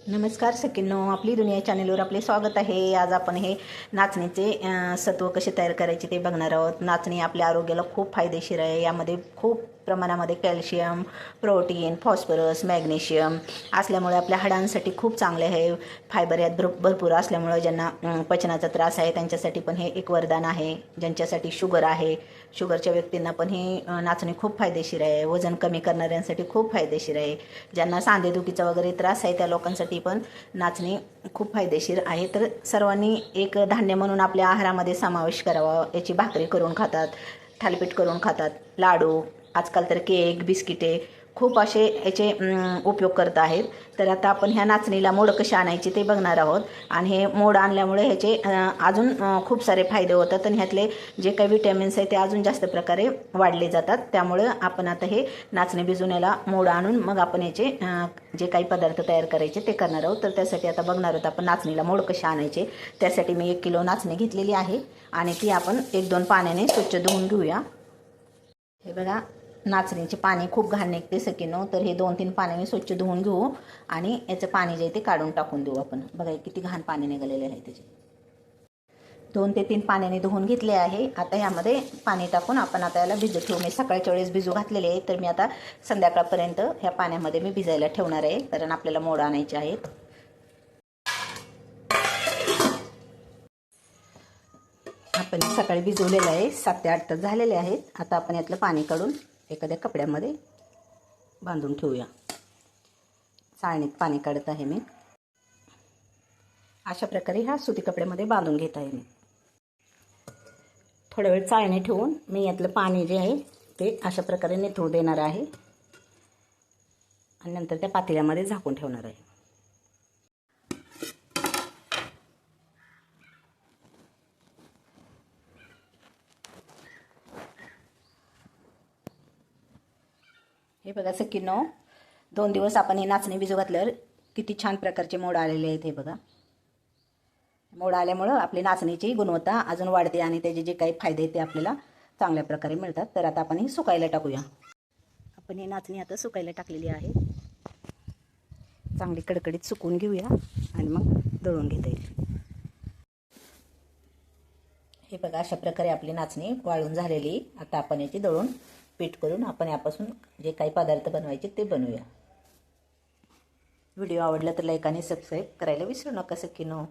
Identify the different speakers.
Speaker 1: नमस्कार सखींनो, आपली दुनिया चॅनलवर आपले स्वागत आहे. आज आपण हे नाचणीचे सत्व कसे तयार करायचे ते बघणार आहोत. नाचणी आपल्या आरोग्याला खूप फायदेशीर आहे. यामध्ये खूप प्रमाणामध्ये कॅल्शियम, प्रोटीन, फॉस्फरस, मॅग्नेशियम असल्यामुळे आपल्या हाडांसाठी खूप चांगले आहे. फायबर यात भरपूर असल्यामुळे ज्यांना पचनाचा त्रास आहे त्यांच्यासाठी पण हे एक वरदान आहे. ज्यांच्यासाठी शुगर आहे, शुगरच्या व्यक्तींना पण ही नाचणी खूप फायदेशीर आहे. वजन कमी करणाऱ्यांसाठी खूप फायदेशीर आहे. ज्यांना सांधेदुखीचा वगैरे त्रास आहे त्या लोकांसाठी पण नाचणी खूप फायदेशीर आहे. तर सर्वांनी एक धान्य म्हणून आपल्या आहारामध्ये समावेश करावा. याची भाकरी करून खातात, थालीपीठ करून खातात, लाडू, आजकाल तर केक, बिस्किटे खूप असे याचे उपयोग करत आहेत. तर आता आपण ह्या नाचणीला मोड कसे आणायचे ते बघणार आहोत. आणि हे मोड आणल्यामुळे ह्याचे अजून खूप सारे फायदे होतात आणि ह्यातले जे काही विटॅमिन्स आहे ते अजून जास्त प्रकारे वाढले जातात. त्यामुळे आपण आता हे नाचणी भिजून याला मोड आणून मग आपण याचे जे काही पदार्थ तयार करायचे ते करणार आहोत. तर त्यासाठी आता बघणार आहोत आपण नाचणीला मोड कसे आणायचे. त्यासाठी मी 1 किलो नाचणी घेतलेली आहे आणि ती आपण 1-2 पाण्याने स्वच्छ धुवून घेऊया. हे बघा, नाचणीचे पाणी खूप घाण निघते सखींनो. तर हे 2-3 पाण्याने स्वच्छ धुवून घेऊ आणि याचं पाणी जे ते काढून टाकून देऊ आपण. बघा किती घाण पाणी निघालेले आहे त्याचे. 2 ते 3 पाण्याने धुवून घेतले आहे. आता यामध्ये पाणी टाकून आपण आता याला भिजत ठेवू. मी सकाळच्या वेळेस भिजू घातलेले आहे, तर मी आता संध्याकाळपर्यंत ह्या पाण्यामध्ये मी भिजायला ठेवणार आहे, कारण आपल्याला मोड आणायचे आहेत. आपण सकाळी भिजवलेलं आहे, 7 ते 8 तास झालेले आहेत. आता आपण यातलं पाणी काढून एखाद्या कपड्यामध्ये बांधून ठेवूया. चाळणीत पाणी काढत आहे मी. अशा प्रकारे ह्या सुती कपड्यामध्ये बांधून घेत आहे मी. थोडा वेळ चाळणी ठेवून मी यातलं पाणी जे आहे ते अशा प्रकारे निथळू देणार आहे आणि नंतर त्या पातेल्यामध्ये झाकून ठेवणार आहे. हे बघा सखींनो, 2 दिवस आपण ही नाचणी भिजू घातल्यावर किती छान प्रकारचे मोड आलेले आहेत. हे बघा, मोड आल्यामुळं आपली नाचणीची गुणवत्ता अजून वाढते आणि त्याचे जे काही फायदे आहेत ते आपल्याला चांगल्या प्रकारे मिळतात. तर आता आपण ही सुकायला टाकूया. आपण ही नाचणी आता सुकायला टाकलेली आहे. चांगली कडकडीत सुकवून घेऊया आणि मग दळून घेता येईल. हे बघा, अशा प्रकारे आपली नाचणी वाळून झालेली. आता आपण याची दळून पीठ करून आपण यापासून जे काही पदार्थ बनवायचे ते बनवूया. व्हिडिओ आवडला तर लाईक आणि सबस्क्राईब करायला विसरू नका सखींनो.